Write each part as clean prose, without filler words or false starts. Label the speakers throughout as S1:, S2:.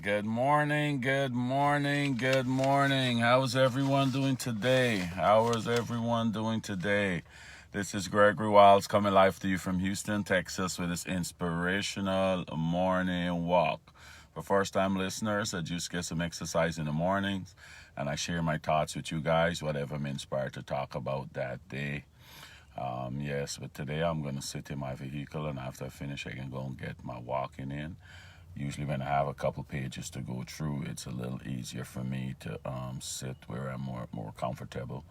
S1: Good morning, good morning, good morning. How's everyone doing today? How is everyone doing today? This is Gregory Wiles coming live to you from Houston, Texas with this inspirational morning walk. For first time listeners, I just get some exercise in the mornings and I share my thoughts with you guys, whatever I'm inspired to talk about that day. Yes, but today I'm going to sit in my vehicle and after I finish, I can go and get my walking in. Usually, when I have a couple pages to go through, it's a little easier for me to sit where I'm more comfortable.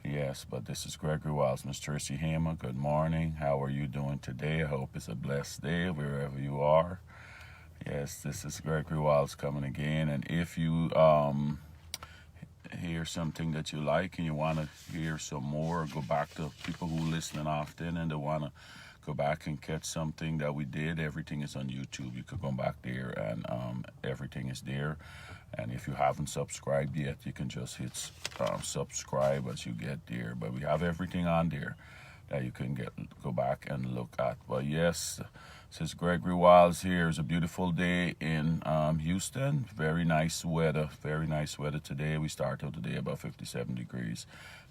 S1: Yes, but this is Gregory Wiles, Miss Tracy Hamer. Good morning. How are you doing today? I hope it's a blessed day wherever you are. Yes, this is Gregory Wiles coming again. And if you hear something that you like and you want to hear some more, go back to people who listen often and they want to go back and catch something that we did. Everything is on YouTube. You could go back there and everything is there. And if you haven't subscribed yet, you can just hit subscribe as you get there. But we have everything on there that you can go back and look at. But yes, since Gregory Wiles here, it's a beautiful day in Houston. Very nice weather. Very nice weather today. We started today about 57 degrees,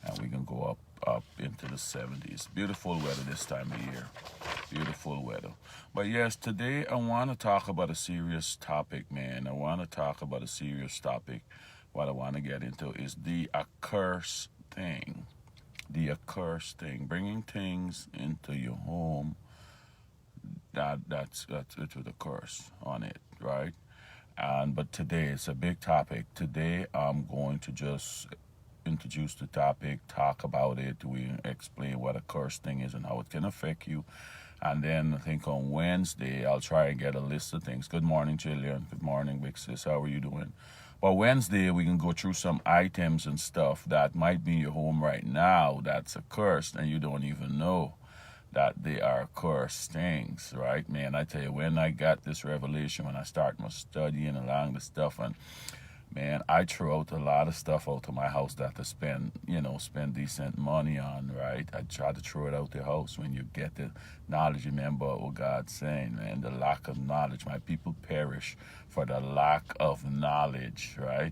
S1: and we can go up into the 70s. Beautiful weather this time of year. Beautiful weather. But yes, today I want to talk about a serious topic, man. I want to talk about a serious topic. What I want to get into is the accursed thing. The accursed thing. Bringing things into your home that's it with a curse on it, right? But today it's a big topic. Today I'm going to just introduce the topic, talk about it. We explain what a curse thing is and how it can affect you. And then I think on Wednesday I'll try and get a list of things. Good morning, Jillian. Good morning, Big Sis. How are you doing? Well, Wednesday we can go through some items and stuff that might be in your home right now that's accursed and you don't even know that they are cursed things, right? Man, I tell you, when I got this revelation, when I started my studying along the stuff, and man, I threw out a lot of stuff out of my house that to spend decent money on, right? I try to throw it out the house. When you get the knowledge, remember what God's saying, man, the lack of knowledge. My people perish for the lack of knowledge, right?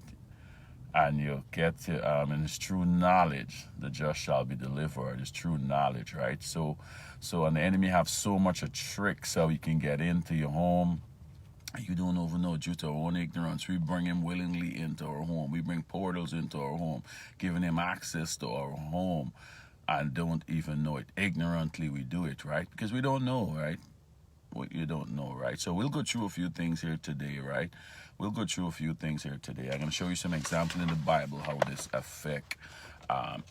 S1: And you get to and it's true knowledge the just shall be delivered. It's true knowledge, right? So and the enemy have so much of tricks how he can get into your home. You don't even know due to our own ignorance. We bring him willingly into our home. We bring portals into our home, giving him access to our home, and don't even know it. Ignorantly we do it, right? Because we don't know, right? What you don't know, right? So we'll go through a few things here today, right? We'll go through a few things here today. I'm going to show you some examples in the Bible how this affect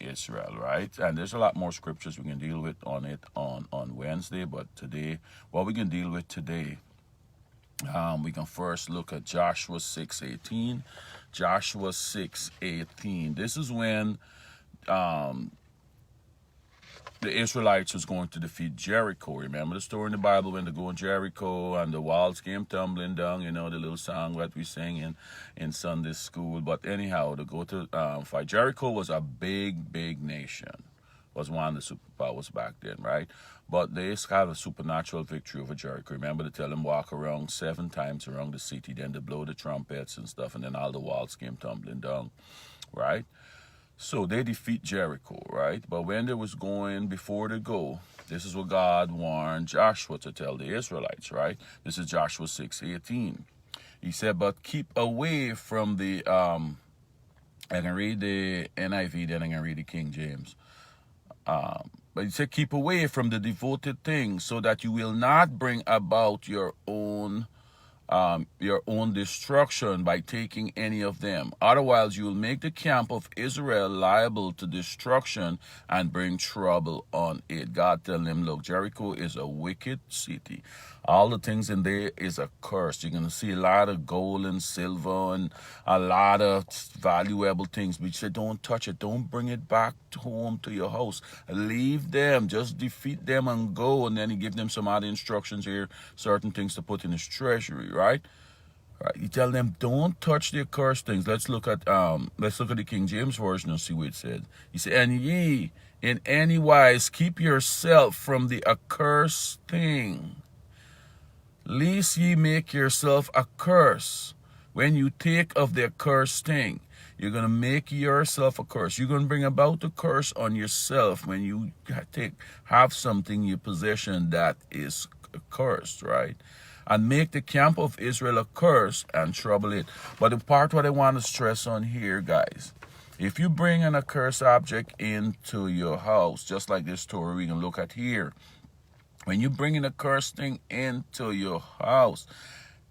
S1: Israel, right? And there's a lot more scriptures we can deal with on it on Wednesday, but today, what we can deal with today, we can first look at Joshua 6:18. Joshua 6:18. This is when the Israelites was going to defeat Jericho. Remember the story in the Bible when they go in Jericho and the walls came tumbling down, the little song that we sang in Sunday school. But anyhow, to go to fight. Jericho was a big nation. Was one of the superpowers back then, right? But they had a supernatural victory over Jericho. Remember to tell them walk around 7 times around the city, then to blow the trumpets and stuff, and then all the walls came tumbling down, right? So they defeat Jericho, right? But when they was going, before they go, this is what God warned Joshua to tell the Israelites, right? This is Joshua 6:18. He said, but keep away from the, I can read the NIV, then I can read the King James. But he said, keep away from the devoted things so that you will not bring about your own destruction by taking any of them. Otherwise, you will make the camp of Israel liable to destruction and bring trouble on it. God telling them, look, Jericho is a wicked city. All the things in there is a curse. You're going to see a lot of gold and silver and a lot of valuable things. But he said, don't touch it. Don't bring it back home to your house. Leave them. Just defeat them and go. And then he give them some other instructions here, certain things to put in his treasury, right? Right. You tell them, don't touch the accursed things. Let's look at the King James Version and see what it said. He said, and ye in any wise keep yourself from the accursed thing, lest ye make yourself a curse. When you take of the accursed thing, you're going to make yourself a curse. You're going to bring about a curse on yourself when you have something in your possession that is cursed, right? And make the camp of Israel a curse and trouble it. But the part what I want to stress on here, guys, if you bring an accursed object into your house, just like this story we can look at here, when you bring an accursed thing into your house,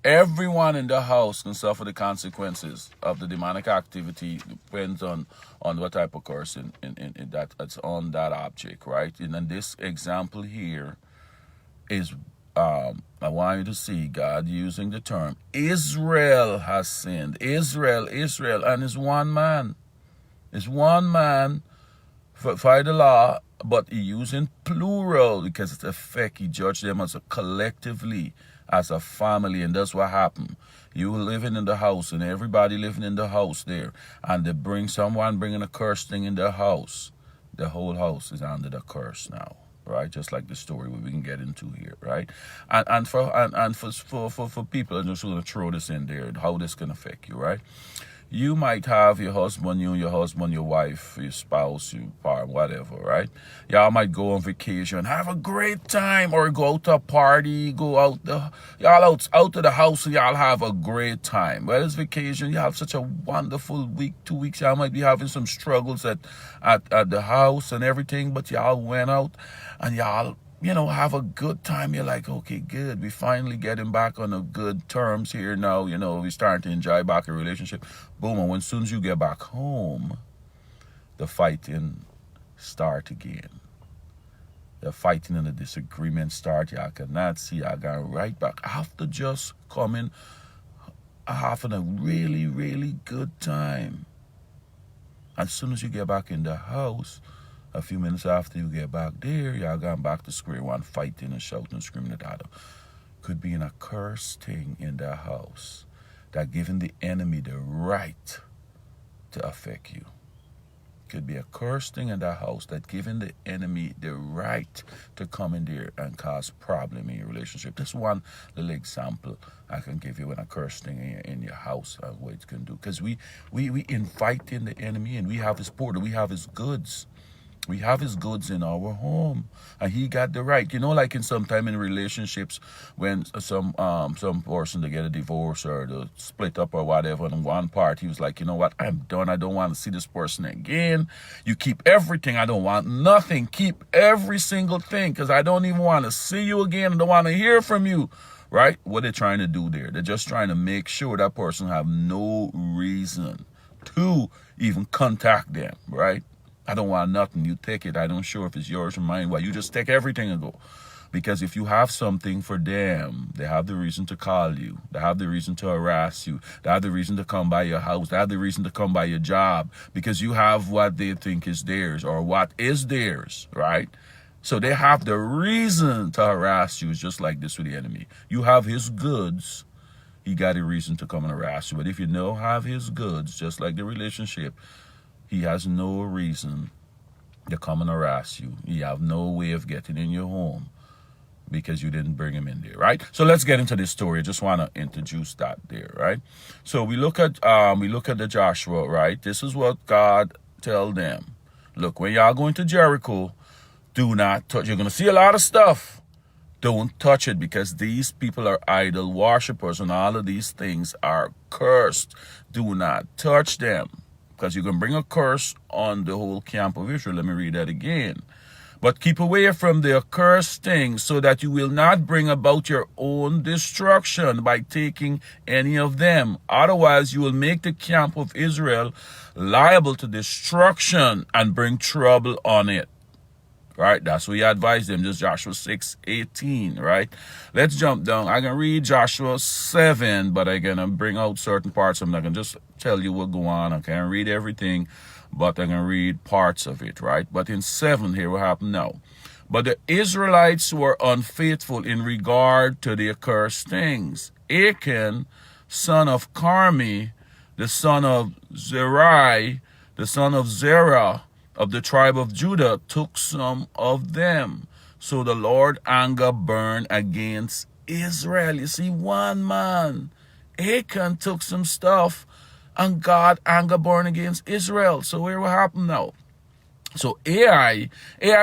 S1: everyone in the house can suffer the consequences of the demonic activity. Depends on what type of curse in that's on that object, right? And in this example here is I want you to see God using the term Israel has sinned. Israel, and it's one man. It's one man by the law, but he using plural because it's effect. He judged them as a collectively, as a family, and that's what happened. You were living in the house, and everybody living in the house there, and they bring someone bringing a cursed thing in the house. The whole house is under the curse now, right? Just like the story we can get into here, right? And for people, I'm just going to throw this in there, how this can affect you, right? You might have your husband, your wife, your spouse, your partner, whatever, right? Y'all might go on vacation, have a great time, or go out to a party, go out y'all out of the house, and y'all have a great time. Well, it's vacation, you have such a wonderful week, 2 weeks. Y'all might be having some struggles at the house and everything, but y'all went out and y'all have a good time. You're like, okay, good. We finally getting back on a good terms here now. We starting to enjoy back a relationship. Boom. And as soon as you get back home, the fighting start again. The fighting and the disagreement start. Y'all cannot see. Y'all got right back after just coming, having a really, really good time. As soon as you get back in the house, a few minutes after you get back there, y'all gone back to square one, fighting and shouting and screaming at other. Could be an accursed thing in the house that giving the enemy the right to affect you. Could be a cursed thing in the house that giving the enemy the right to come in there and cause problem in your relationship. That's one little example I can give you, an accursed thing in your house and what it can do. Because we inviting the enemy, and we have his portal, we have his goods. We have his goods in our home, and he got the right. Like in sometime in relationships, when some person to get a divorce or to split up or whatever, and one part he was like, you know what, I'm done. I don't want to see this person again. You keep everything. I don't want nothing. Keep every single thing, because I don't even want to see you again. I don't want to hear from you. Right? What they're trying to do there, they're just trying to make sure that person have no reason to even contact them. Right? I don't want nothing. You take it. I don't sure if it's yours or mine. Why? You just take everything and go. Because if you have something for them, they have the reason to call you. They have the reason to harass you. They have the reason to come by your house. They have the reason to come by your job. Because you have what they think is theirs, or what is theirs, right? So they have the reason to harass you. It's just like this with the enemy. You have his goods. He got a reason to come and harass you. But if you don't have his goods, just like the relationship, he has no reason to come and harass you. You have no way of getting in your home because you didn't bring him in there, right? So let's get into this story. I just want to introduce that there, right? So we look at the Joshua, right? This is what God tell them. Look, when y'all go into Jericho, do not touch. You're going to see a lot of stuff. Don't touch it, because these people are idol worshipers, and all of these things are cursed. Do not touch them, because you're going to bring a curse on the whole camp of Israel. Let me read that again. But keep away from the accursed things, so that you will not bring about your own destruction by taking any of them. Otherwise, you will make the camp of Israel liable to destruction and bring trouble on it. Right? That's what he advised them. Just Joshua 6:18, right? Let's jump down. I can read Joshua 7, but I'm going to bring out certain parts. I'm not going to just tell you what go on. I can't read everything, but I can read parts of it, right? But in 7, here what happened now. But the Israelites were unfaithful in regard to the accursed things. Achan, son of Carmi, the son of Zerai, the son of Zerah, of the tribe of Judah, took some of them. So the Lord anger burned against Israel. You see, one man Achan took some stuff and God anger burned against Israel. So here what happened now? So Ai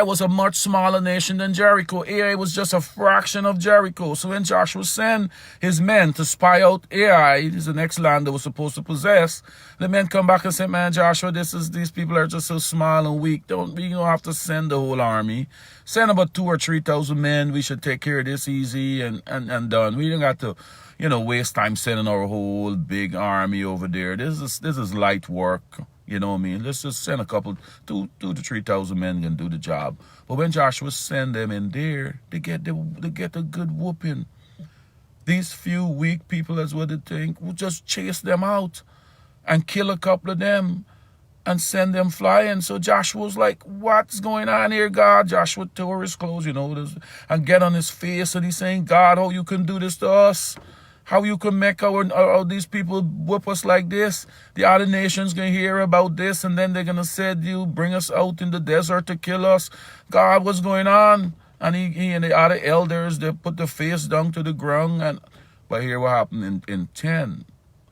S1: was a much smaller nation than Jericho. Ai was just a fraction of Jericho. So when Joshua sent his men to spy out Ai, is the next land they were supposed to possess, the men come back and say, man, Joshua, these people are just so small and weak. We don't have to send the whole army. Send about 2,000 or 3,000 men. We should take care of this easy and done. We don't got to, waste time sending our whole big army over there. This is light work. You know what I mean? Let's just send a couple, 2,000 to 3,000 men can do the job. But when Joshua send them in there, they get a good whooping. These few weak people, as what they think, will just chase them out and kill a couple of them and send them flying. So Joshua was like, what's going on here, God? Joshua tore his clothes, and get on his face, and he's saying, God, how you can do this to us? How you can make these people whoop us like this? The other nations going to hear about this, and then they're going to say, you bring us out in the desert to kill us. God, what's going on? And he and the other elders, they put the face down to the ground. But here what happened in 10.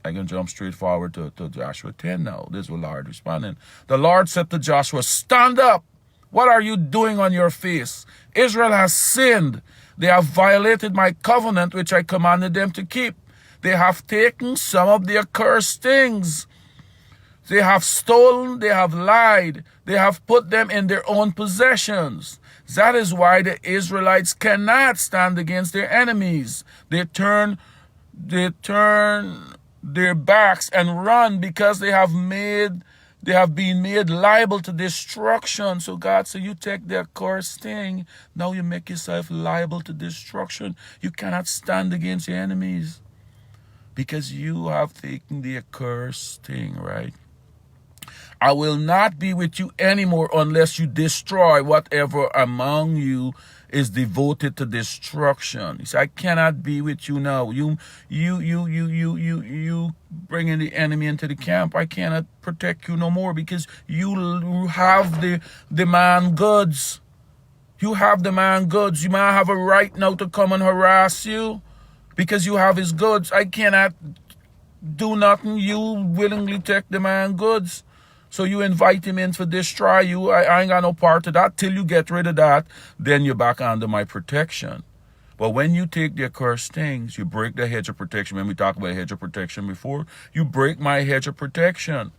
S1: I can jump straight forward to Joshua 10 now. This is what the Lord responding. The Lord said to Joshua, stand up. What are you doing on your face? Israel has sinned. They have violated my covenant, which I commanded them to keep. They have taken some of the accursed things. They have stolen, they have lied, they have put them in their own possessions. That is why the Israelites cannot stand against their enemies. They turn their backs and run because they have been made liable to destruction. So God said, you take the accursed thing, now you make yourself liable to destruction. You cannot stand against your enemies because you have taken the accursed thing, right? I will not be with you anymore unless you destroy whatever among you is devoted to destruction. He said, I cannot be with you now. You bringing the enemy into the camp. I cannot protect you no more because you have the man goods. You have the man goods. You might have a right now to come and harass you because you have his goods. I cannot do nothing. You willingly take the man goods. So you invite him in to destroy you. I ain't got no part of that. Till you get rid of that, then you're back under my protection. But when you take the accursed things, you break the hedge of protection. When we talked about hedge of protection before, you break my hedge of protection.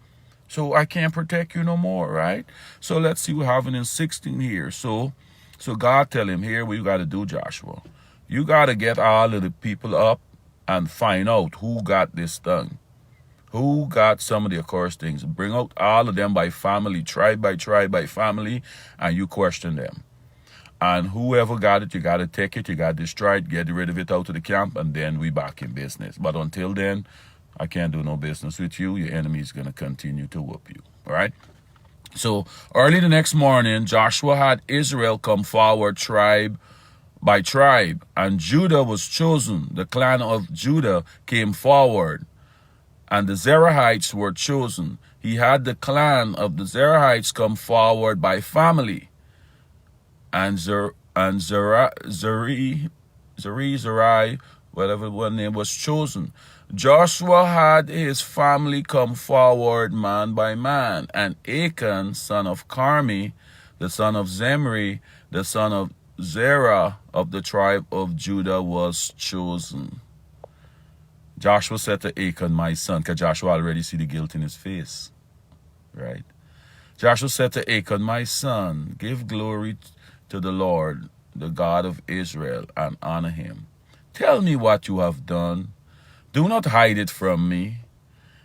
S1: So I can't protect you no more, right? So let's see what happened in 16 here. So God tell him, here what you got to do, Joshua. You got to get all of the people up and find out who got this thing. Who got some of the accursed things? Bring out all of them by family, tribe by family, and you question them. And whoever got it, you got to take it, you got to destroy it, get rid of it out of the camp, and then we back in business. But until then, I can't do no business with you. Your enemy is going to continue to whoop you. All right? So early the next morning, Joshua had Israel come forward tribe by tribe, and Judah was chosen. The clan of Judah came forward. And the Zerahites were chosen. He had the clan of the Zerahites come forward by family. And Zerai, whatever one name, was chosen. Joshua had his family come forward man by man. And Achan, son of Carmi, the son of Zimri, the son of Zerah of the tribe of Judah, was chosen. Joshua said to Achan, my son, because Joshua already see the guilt in his face, right? Joshua said to Achan, my son, give glory to the Lord, the God of Israel, and honor him. Tell me what you have done. Do not hide it from me.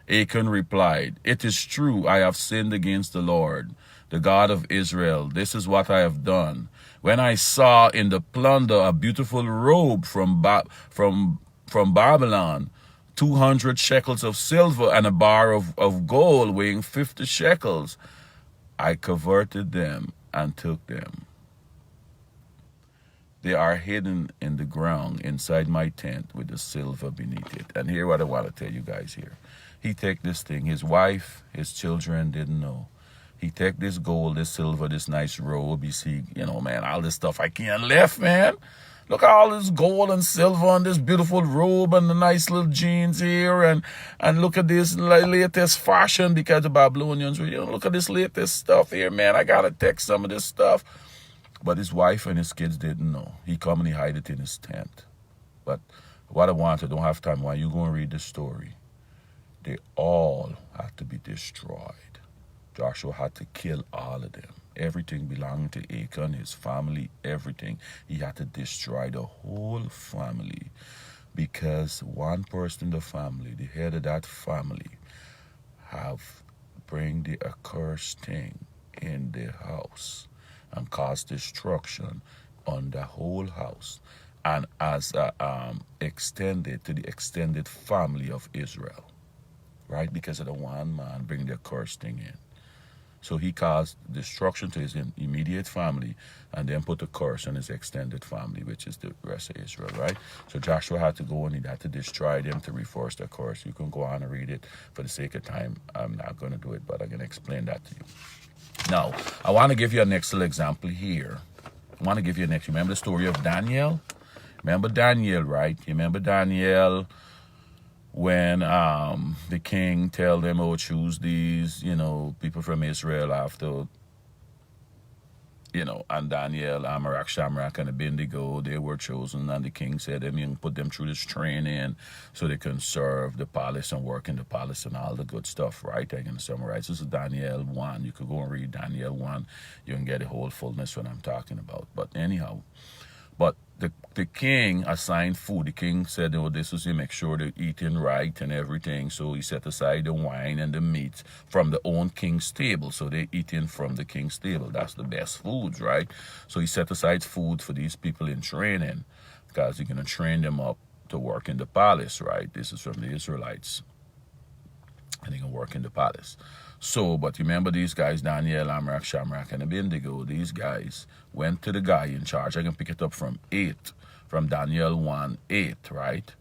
S1: Achan replied, it is true, I have sinned against the Lord, the God of Israel. This is what I have done. When I saw in the plunder a beautiful robe from Babylon, 200 shekels of silver and a bar of gold weighing 50 shekels, I coveted them and took them. They are hidden in the ground inside my tent with the silver beneath it. And here what I want to tell you guys here. He take this thing. His wife, his children didn't know. He take this gold, this silver, this nice robe. You see, man, all this stuff I can't left, man. Look at all this gold and silver and this beautiful robe and the nice little jeans here, and look at this latest fashion because the Babylonians were, look at this latest stuff here, man. I gotta take some of this stuff. But his wife and his kids didn't know. He come and he hid it in his tent. But what I want, I don't have time. Why you go and read the story? They all had to be destroyed. Joshua had to kill all of them. Everything belonging to Achan, his family, everything. He had to destroy the whole family because one person in the family, the head of that family, have bring the accursed thing in the house and cause destruction on the whole house and as extended to the extended family of Israel, right? Because of the one man bring the accursed thing in. So he caused destruction to his immediate family and then put a curse on his extended family, which is the rest of Israel, right? So Joshua had to go and he had to destroy them to reinforce the curse. You can go on and read it. For the sake of time, I'm not going to do it, but I'm going to explain that to you. Now, I want to give you an excellent example here. I want to give you an example. Remember the story of Daniel? Remember Daniel, right? You remember Daniel when the king tell them, oh, choose these, people from Israel after, and Daniel, Amarak, Shamrak, and Abednego, they were chosen, and the king said, you can put them through this training so they can serve the palace and work in the palace and all the good stuff, right? I'm going to summarize. This is Daniel 1. You could go and read Daniel 1. You can get the whole fullness what I'm talking about. But anyhow, but the king assigned food. The king said, oh, this is to make sure they're eating right and everything. So he set aside the wine and the meat from the own king's table. So they're eating from the king's table. That's the best foods, right? So he set aside food for these people in training because he's going to train them up to work in the palace, right? This is from the Israelites. And they can work in the palace. So, but remember these guys, Daniel, Amrak, Shamrak, and Abednego, these guys went to the guy in charge. I can pick it up from Daniel 1:8, right?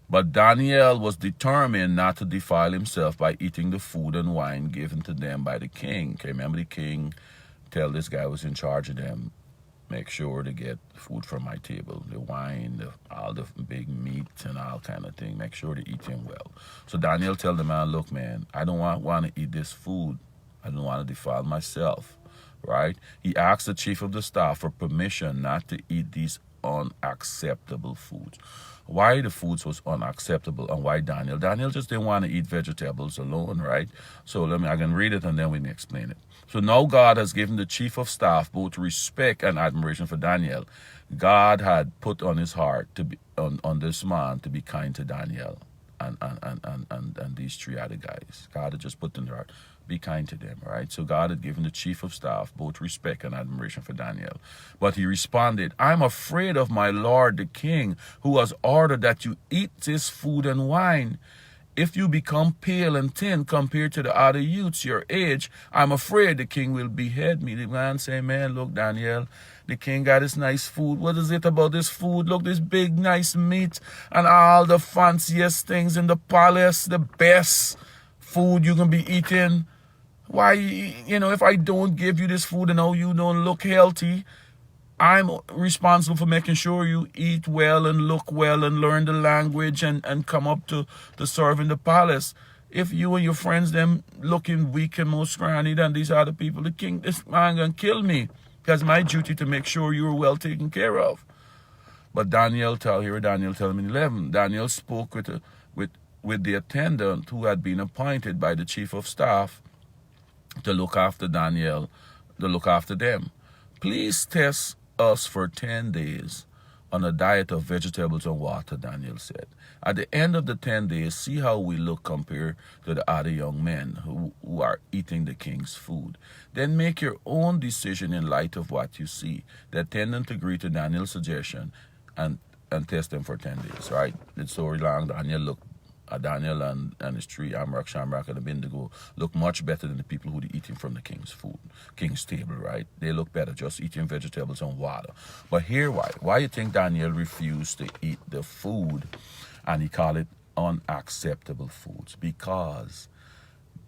S1: But Daniel was determined not to defile himself by eating the food and wine given to them by the king. Okay, remember the king tell this guy who was in charge of them, make sure to get food from my table, the wine, all the big meat and all kind of thing. Make sure to eat him well. So Daniel tell the man, look, man, I don't want to eat this food. I don't want to defile myself, right? He asked the chief of the staff for permission not to eat these unacceptable foods. Why the foods was unacceptable and why Daniel? Daniel just didn't want to eat vegetables alone, right? So I can read it and then we can explain it. So now God has given the chief of staff both respect and admiration for Daniel. God had put on his heart to be on this man to be kind to Daniel and these three other guys. God had just put in their heart, be kind to them, right? So God had given the chief of staff both respect and admiration for Daniel. But he responded, I'm afraid of my lord the king, who has ordered that you eat this food and wine. If you become pale and thin compared to the other youths your age, I'm afraid the king will behead me. The man say, man, look, Daniel, the king got this nice food. What is it about this food? Look, this big, nice meat and all the fanciest things in the palace, the best food you can be eating. Why, if I don't give you this food and now you don't look healthy, I'm responsible for making sure you eat well and look well and learn the language and come up to serve in the palace. If you and your friends, them looking weak and more scrawny than these other people, the king, this man gonna kill me. Because my duty to make sure you're well taken care of. But Daniel tell him in 11, Daniel spoke with the attendant who had been appointed by the chief of staff to look after Daniel, to look after them. Please test us for 10 days on a diet of vegetables and water, Daniel said. At the end of the 10 days, see how we look compared to the other young men who are eating the king's food. Then make your own decision in light of what you see. The attendant agreed to Daniel's suggestion and test them for 10 days, right? It's so long, Daniel and his three, Amrak, Shamrak, and Abednego, look much better than the people who are eating from the king's table, right? They look better just eating vegetables and water. But here, why you think Daniel refused to eat the food and he called it unacceptable foods? Because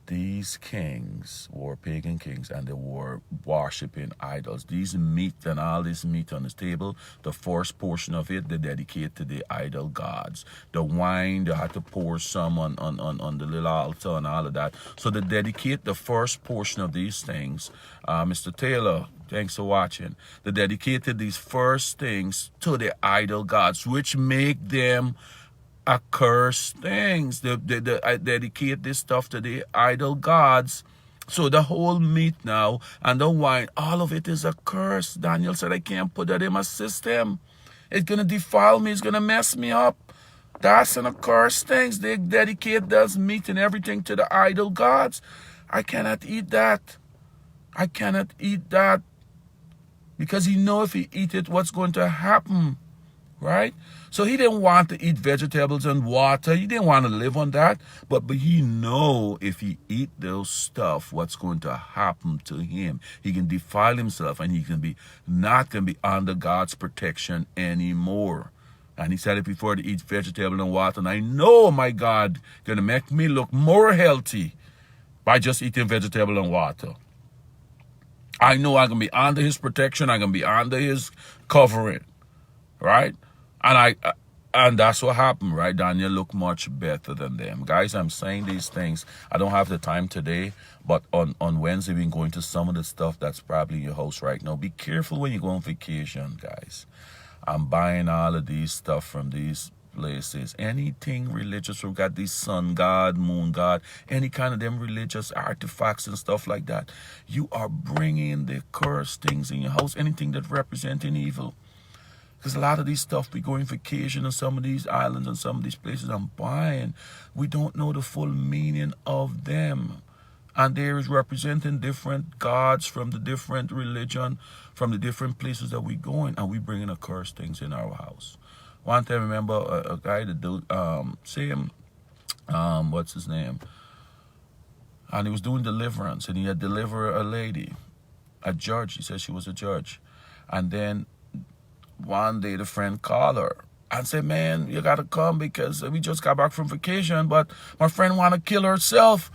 S1: these kings were pagan kings, and they were worshiping idols. These meat and all this meat on the table, the first portion of it they dedicate to the idol gods. The wine, they had to pour some on the little altar and all of that. So they dedicate the first portion of these things. Mr. Taylor, thanks for watching. They dedicated these first things to the idol gods, which make them accursed things. They dedicate this stuff to the idol gods. So the whole meat now and the wine, all of it is accursed. Daniel said, I can't put that in my system. It's going to defile me. It's going to mess me up. That's an accursed things. They dedicate those meat and everything to the idol gods. I cannot eat that. I cannot eat that. Because he know if he eat it, what's going to happen. Right? So he didn't want to eat vegetables and water. He didn't want to live on that. But he know if he eat those stuff, what's going to happen to him. He can defile himself, and he can be not going to be under God's protection anymore. And he said it before, to eat vegetable and water. And I know my God going to make me look more healthy by just eating vegetable and water. I know I'm going to be under his protection. I'm going to be under his covering. Right? And that's what happened, right? Daniel looked much better than them. Guys, I'm saying these things. I don't have the time today, but on Wednesday, we're going to some of the stuff that's probably in your house right now. Be careful when you go on vacation, guys. I'm buying all of these stuff from these places. Anything religious, we've got this sun god, moon god, any kind of them religious artifacts and stuff like that. You are bringing the cursed things in your house, anything that representing evil. Because a lot of these stuff, we go on vacation on some of these islands and some of these places I'm buying, we don't know the full meaning of them. And there is representing different gods from the different religion, from the different places that we going, and we bringing accursed things in our house. One time, I remember a guy that do same, what's his name? And he was doing deliverance, and he had delivered a lady, a judge. He said she was a judge. And then one day the friend called her and said, man, you got to come because we just got back from vacation, but my friend want to kill herself.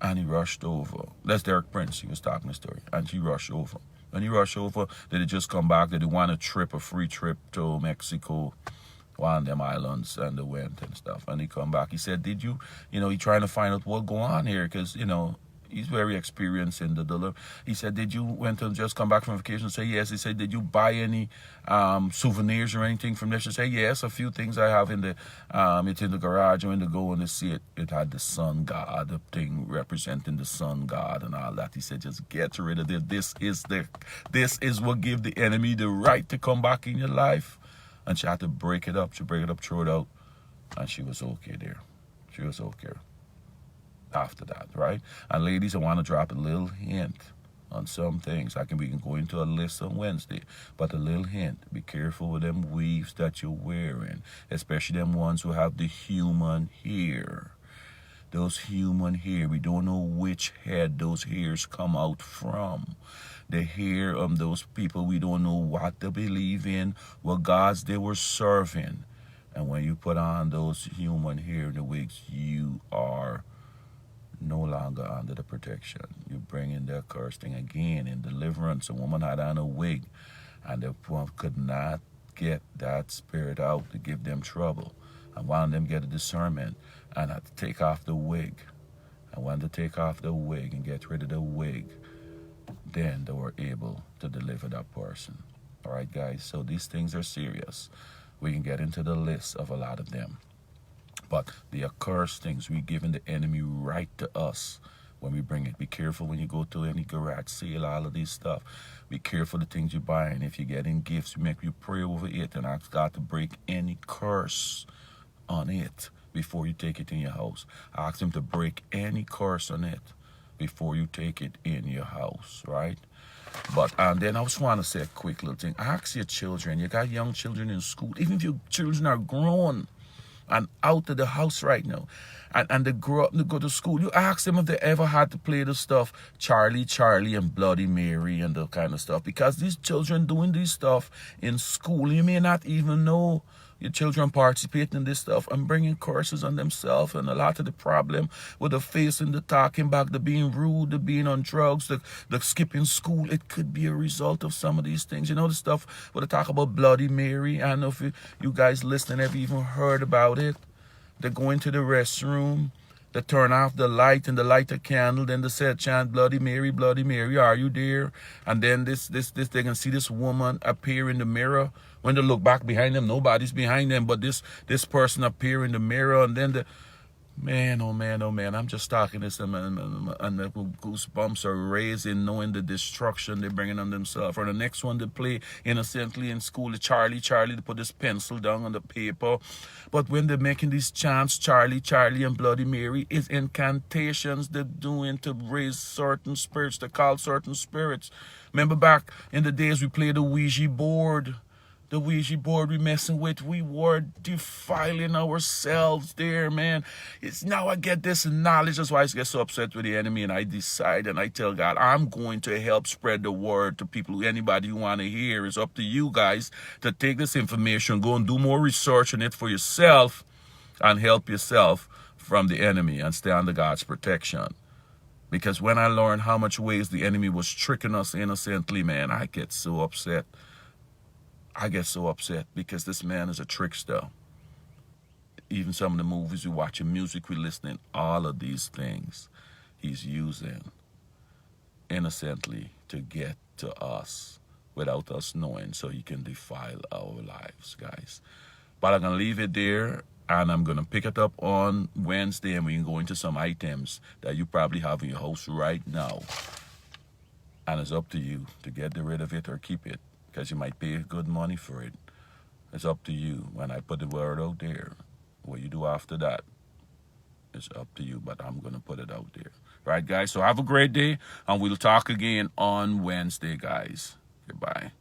S1: And he rushed over. That's Derek Prince. He was talking the story. And she rushed over. When he rushed over, did he just come back? Did he want a free trip to Mexico, one of them islands, and they went and stuff. And he come back. He said, did you, he trying to find out what going on here? Because, he's very experienced in the delivery. He said, did you went and just come back from vacation? Say yes. He said, did you buy any souvenirs or anything from there? She said, yes, a few things I have in the it's in the garage. I went to go and see it. It had the sun god, the thing representing the sun god and all that. He said, just get rid of it. This is what give the enemy the right to come back in your life. And she had to break it up. She break it up, throw it out, and she was okay there. She was okay after that, right? And ladies, I want to drop a little hint on some things. We can go into a list on Wednesday, but a little hint. Be careful with them weaves that you're wearing, especially them ones who have the human hair. Those human hair, we don't know which head those hairs come out from. The hair of those people, we don't know what they believe in, what gods they were serving. And when you put on those human hair and the wigs, you are no longer under the protection. You bring in the accursed thing again. In deliverance, a woman had on a wig, and the woman could not get that spirit out to give them trouble. And one of them get a discernment and had to take off the wig. And when they take off the wig and get rid of the wig, then they were able to deliver that person. All right, guys? So these things are serious. We can get into the list of a lot of them. But the accursed things, we're giving the enemy right to us when we bring it. Be careful when you go to any garage sale, all of this stuff. Be careful the things you're buying. If you're getting gifts, make you pray over it and ask God to break any curse on it before you take it in your house. Ask him to break any curse on it before you take it in your house, right? But then I just want to say a quick little thing. Ask your children. You got young children in school. Even if your children are grown and out of the house right now, and they grow up and they go to school, you ask them if they ever had to play the stuff Charlie and Bloody Mary and the kind of stuff, because these children doing this stuff in school, you may not even know Your children participating in this stuff and bringing curses on themselves, and a lot of the problem with the facing, the talking back, the being rude, the being on drugs, the skipping school, it could be a result of some of these things. You know the stuff where they talk about Bloody Mary. I don't know if you guys listening have even heard about it. They go into the restroom, they turn off the light and they light a candle, then they say chant Bloody Mary, are you there? And then this they can see this woman appear in the mirror. When they look back behind them, nobody's behind them, but this person appear in the mirror, and then the man, oh man, oh man, I'm just talking this, and the goosebumps are raising, knowing the destruction they're bringing on themselves. Or the next one they play innocently in school, Charlie, they put this pencil down on the paper. But when they're making these chants, Charlie, and Bloody Mary, is incantations they're doing to raise certain spirits, to call certain spirits. Remember back in the days we played the Ouija board. The Ouija board we messing with, we were defiling ourselves there, man. It's now I get this knowledge. That's why I get so upset with the enemy, and I decide and I tell God, I'm going to help spread the word to people. Anybody who want to hear, it's up to you guys to take this information, go and do more research on it for yourself, and help yourself from the enemy and stay under God's protection. Because when I learned how much ways the enemy was tricking us innocently, man, I get so upset. I get so upset because this man is a trickster. Even some of the movies we watching, music we listening, all of these things he's using innocently to get to us without us knowing, so he can defile our lives, guys. But I'm going to leave it there, and I'm going to pick it up on Wednesday, and we can go into some items that you probably have in your house right now. And it's up to you to get rid of it or keep it, because you might pay good money for it. It's up to you. When I put the word out there, what you do after that, it's up to you, but I'm going to put it out there. Right, guys? So have a great day, and we'll talk again on Wednesday, guys. Goodbye.